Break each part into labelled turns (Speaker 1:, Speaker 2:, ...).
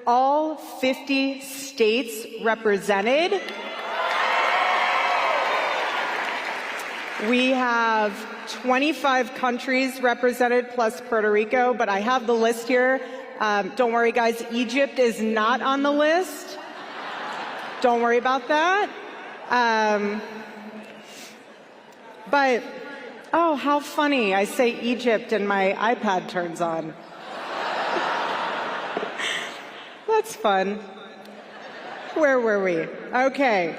Speaker 1: all 50 states represented. We have 25 countries represented plus Puerto Rico, but I have the list here. Don't worry, guys. Egypt is not on the list. Don't worry about that. But, oh, how funny. I say Egypt and my iPad turns on. That's fun. Where were we? Okay.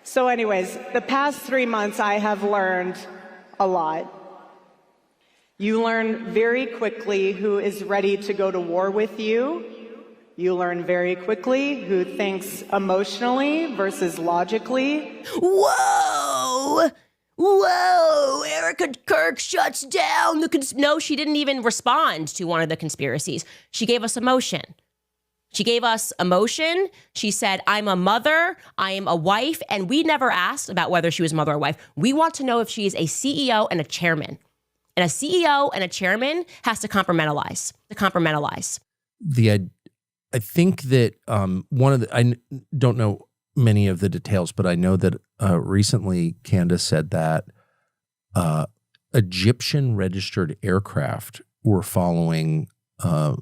Speaker 1: So anyways, the past 3 months I have learned a lot. You learn very quickly who is ready to go to war with you. You learn very quickly who thinks emotionally versus logically.
Speaker 2: Whoa! Whoa! Erika Kirk shuts down the No, she didn't even respond to one of the conspiracies. She gave us emotion. She gave us emotion. She said, I'm a mother, I am a wife, and we never asked about whether she was a mother or wife. We want to know if she is a CEO and a chairman. And a CEO and a chairman has to compartmentalize.
Speaker 3: I think that I don't know many of the details, but I know that recently Candace said that Egyptian registered aircraft were following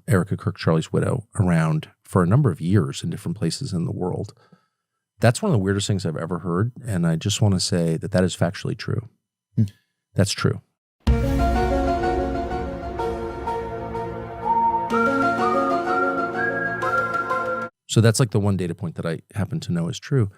Speaker 3: Erika Kirk, Charlie's widow, around for a number of years in different places in the world. That's one of the weirdest things I've ever heard, and I just want to say that that is factually true. That's true. So that's like the one data point that I happen to know is true.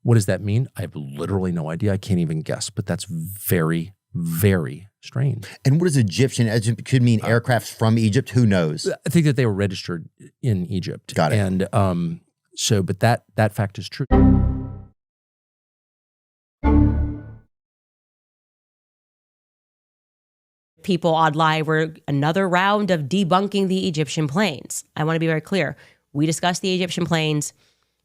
Speaker 3: What does that mean? I have literally no idea. I can't even guess, but that's very, very strange.
Speaker 4: And what is Egyptian? It could mean aircrafts from Egypt. Who knows?
Speaker 3: I think that they were registered in Egypt.
Speaker 4: Got it.
Speaker 3: And but that fact is true.
Speaker 2: People odd lie were another round of debunking the Egyptian planes. I want to be very clear. We discussed the Egyptian planes,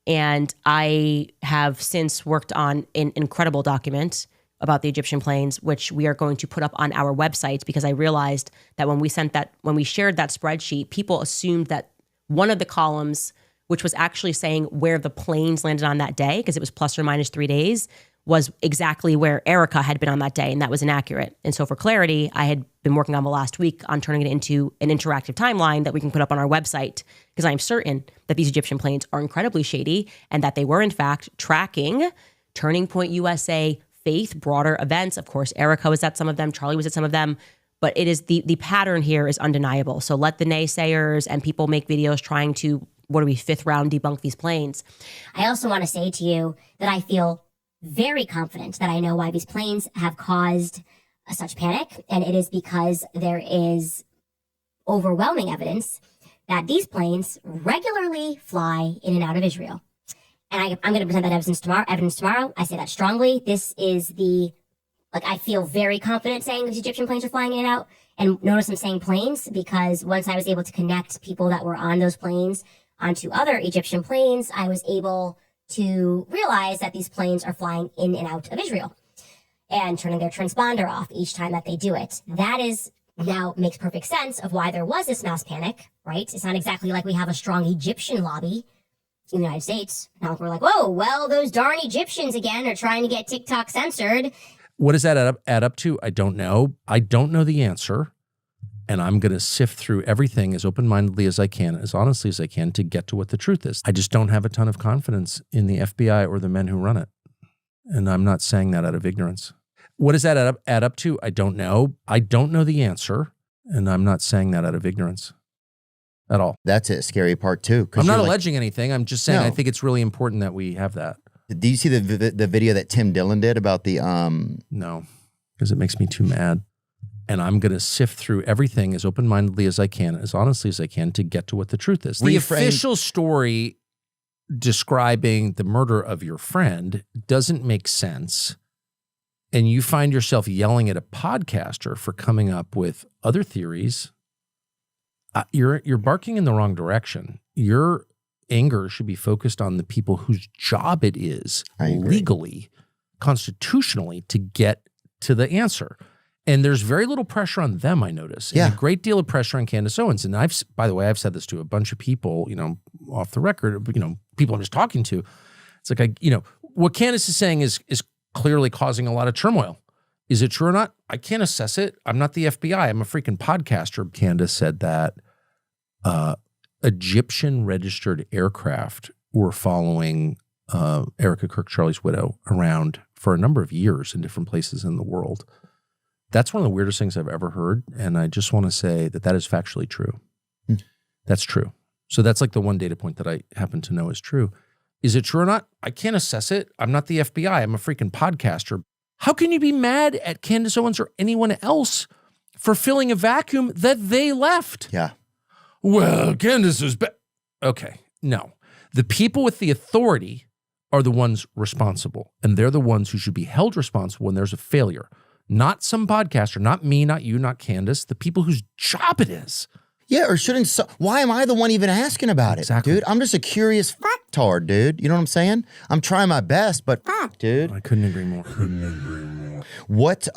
Speaker 2: and I have since worked on an incredible document about the Egyptian planes, which we are going to put up on our website, because I realized that when we shared that spreadsheet, people assumed that one of the columns, which was actually saying where the planes landed on that day, because it was plus or minus 3 days, was exactly where Erika had been on that day, and that was inaccurate. And so for clarity, I had been working on the last week on turning it into an interactive timeline that we can put up on our website, because I am certain that these Egyptian planes are incredibly shady and that they were in fact tracking Turning Point USA, Faith, broader events. Of course, Erika was at some of them, Charlie was at some of them, but it is the pattern here is undeniable. So let the naysayers and people make videos trying to, fifth round debunk these planes.
Speaker 5: I also want to say to you that I feel very confident that I know why these planes have caused such panic, and it is because there is overwhelming evidence that these planes regularly fly in and out of Israel. And I'm going to present that evidence tomorrow. I say that strongly. This is I feel very confident saying these Egyptian planes are flying in and out. And notice I'm saying planes because once I was able to connect people that were on those planes onto other Egyptian planes, I was able to realize that these planes are flying in and out of Israel and turning their transponder off each time that they do it. That is now makes perfect sense of why there was this mass panic, right? It's not exactly like we have a strong Egyptian lobby in the United States. Now we're like, whoa, well, those darn Egyptians again are trying to get TikTok censored.
Speaker 3: What does that add up to? I don't know. I don't know the answer. And I'm going to sift through everything as open-mindedly as I can, as honestly as I can, to get to what the truth is. I just don't have a ton of confidence in the FBI or the men who run it. And I'm not saying that out of ignorance. What does that add up to? I don't know. I don't know the answer. And I'm not saying that out of ignorance at all.
Speaker 4: That's a scary part too.
Speaker 3: I'm not alleging anything. I'm just saying I think it's really important that we have that.
Speaker 4: Did you see the video that Tim Dillon did about the
Speaker 3: No, because it makes me too mad. And I'm going to sift through everything as open-mindedly as I can, as honestly as I can, to get to what the truth is. The official story describing the murder of your friend doesn't make sense, and you find yourself yelling at a podcaster for coming up with other theories, you're barking in the wrong direction. Your anger should be focused on the people whose job it is legally, constitutionally, to get to the answer. And there's very little pressure on them, I notice. And a great deal of pressure on Candace Owens. And by the way, I've said this to a bunch of people, off the record, people I'm just talking to. It's like, what Candace is saying is clearly causing a lot of turmoil. Is it true or not? I can't assess it. I'm not the FBI. I'm a freaking podcaster. Candace said that Egyptian registered aircraft were following Erika Kirk, Charlie's widow, around for a number of years in different places in the world. That's one of the weirdest things I've ever heard. And I just want to say that is factually true. That's true. So that's like the one data point that I happen to know is true. Is it true or not? I can't assess it. I'm not the FBI. I'm a freaking podcaster. How can you be mad at Candace Owens or anyone else for filling a vacuum that they left?
Speaker 4: Yeah.
Speaker 3: Well, Candace was bad. Okay, no. The people with the authority are the ones responsible, and they're the ones who should be held responsible when there's a failure. Not some podcaster, not me, not you, not Candace, the people whose job it is.
Speaker 4: Yeah, or shouldn't why am I the one even asking about it?
Speaker 3: Exactly.
Speaker 4: Dude, I'm just a curious fucktard, dude. You know what I'm saying? I'm trying my best, but fuck, dude.
Speaker 3: I couldn't agree more.
Speaker 4: What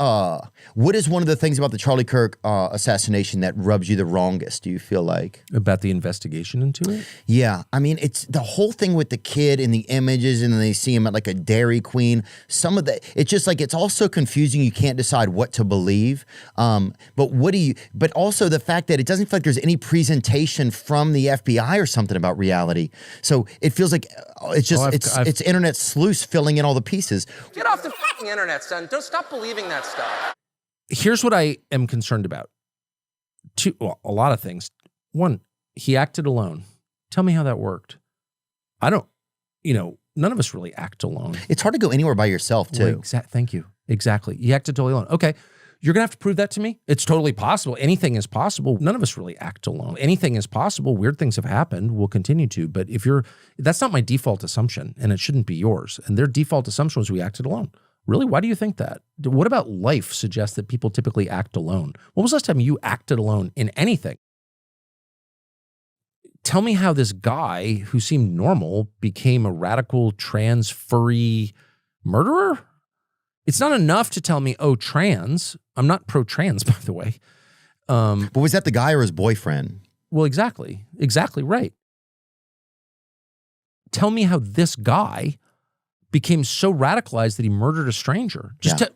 Speaker 4: is one of the things about the Charlie Kirk assassination that rubs you the wrongest, do you feel like?
Speaker 3: About the investigation into it?
Speaker 4: Yeah. I mean, it's the whole thing with the kid and the images, and then they see him at like a Dairy Queen. Some of the, it's just like, it's all so confusing. You can't decide what to believe. But also the fact that it doesn't feel like there's any presentation from the FBI or something about reality. So it feels like it's just, it's internet sleuths filling in all the pieces.
Speaker 6: Get off the fucking internet, son. Don't stop believing that stuff.
Speaker 3: Here's what I am concerned about. A lot of things. One, he acted alone. Tell me how that worked. I don't, none of us really act alone.
Speaker 4: It's hard to go anywhere by yourself, too.
Speaker 3: Well, thank you. Exactly. You acted totally alone. Okay. You're going to have to prove that to me? It's totally possible. Anything is possible. None of us really act alone. Anything is possible. Weird things have happened. We'll continue to. But that's not my default assumption, and it shouldn't be yours. And their default assumption was we acted alone. Really? Why do you think that? What about life suggests that people typically act alone? When was the last time you acted alone in anything? Tell me how this guy who seemed normal became a radical trans furry murderer? It's not enough to tell me, oh, trans. I'm not pro-trans, by the way.
Speaker 4: But was that the guy or his boyfriend?
Speaker 3: Well, exactly. Exactly right. Tell me how this guy became so radicalized that he murdered a stranger.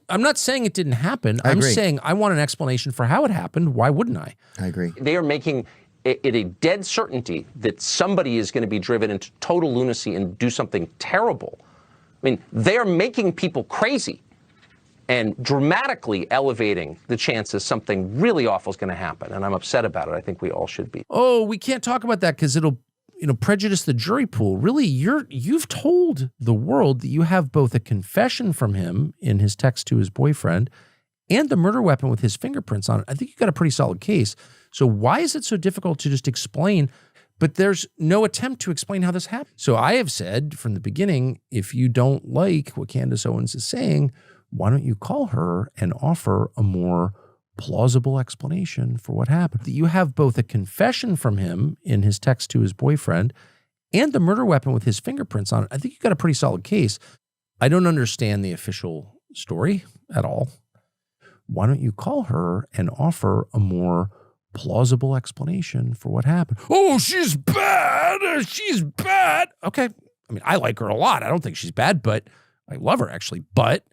Speaker 3: I'm not saying it didn't happen. I'm saying I want an explanation for how it happened. Why wouldn't I?
Speaker 4: I agree.
Speaker 6: They are making it a dead certainty that somebody is going to be driven into total lunacy and do something terrible. I mean, they're making people crazy and dramatically elevating the chances something really awful is going to happen. And I'm upset about it. I think we all should be.
Speaker 3: Oh, we can't talk about that because it'll prejudice the jury pool. Really, you've told the world that you have both a confession from him in his text to his boyfriend and the murder weapon with his fingerprints on it. I think you've got a pretty solid case. So why is it so difficult to just explain? But there's no attempt to explain how this happened. So I have said from the beginning, if you don't like what Candace Owens is saying, why don't you call her and offer a more plausible explanation for what happened? You have both a confession from him in his text to his boyfriend and the murder weapon with his fingerprints on it. I think you've got a pretty solid case. I don't understand the official story at all. Why don't you call her and offer a more plausible explanation for what happened? Oh, she's bad. She's bad. Okay. I mean, I like her a lot. I don't think she's bad, but I love her actually. But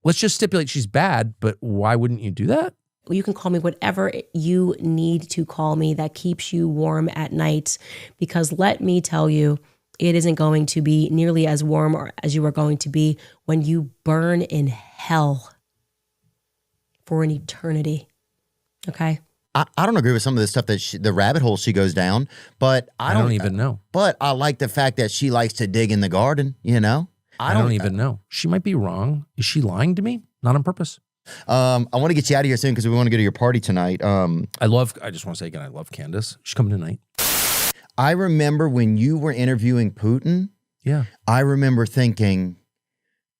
Speaker 3: let's just stipulate she's bad. But why wouldn't you do that?
Speaker 2: You can call me whatever you need to call me that keeps you warm at night, because let me tell you, it isn't going to be nearly as warm or as you are going to be when you burn in hell for an eternity. Okay?
Speaker 4: I don't agree with some of the stuff that the rabbit hole she goes down, but I don't even
Speaker 3: know.
Speaker 4: But I like the fact that she likes to dig in the garden,
Speaker 3: I don't even know. She might be wrong. Is she lying to me? Not on purpose.
Speaker 4: I want to get you out of here soon because we want to go to your party tonight.
Speaker 3: I just want to say again, I love Candace. She's coming tonight.
Speaker 4: I remember when you were interviewing Putin.
Speaker 3: Yeah.
Speaker 4: I remember thinking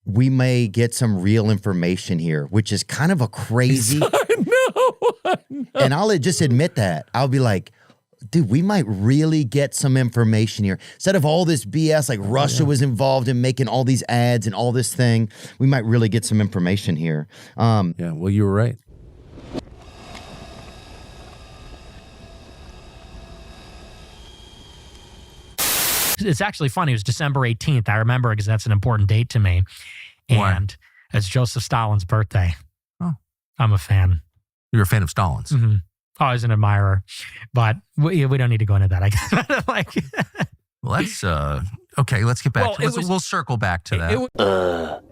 Speaker 4: we may get some real information here, which is kind of a crazy.
Speaker 3: I know.
Speaker 4: And I'll just admit that. I'll be like, dude, we might really get some information here. Instead of all this BS, like Russia was involved in making all these ads and all this thing, we might really get some information here.
Speaker 3: Yeah, well, you were right.
Speaker 7: It's actually funny. It was December 18th. I remember because that's an important date to me. And it's Joseph Stalin's birthday.
Speaker 3: Oh.
Speaker 7: I'm a fan.
Speaker 3: You're a fan of Stalin's.
Speaker 7: Mm-hmm. Oh, I was an admirer. But we don't need to go into that, I guess.
Speaker 3: Well, that's okay. Let's get back. We'll circle back to that.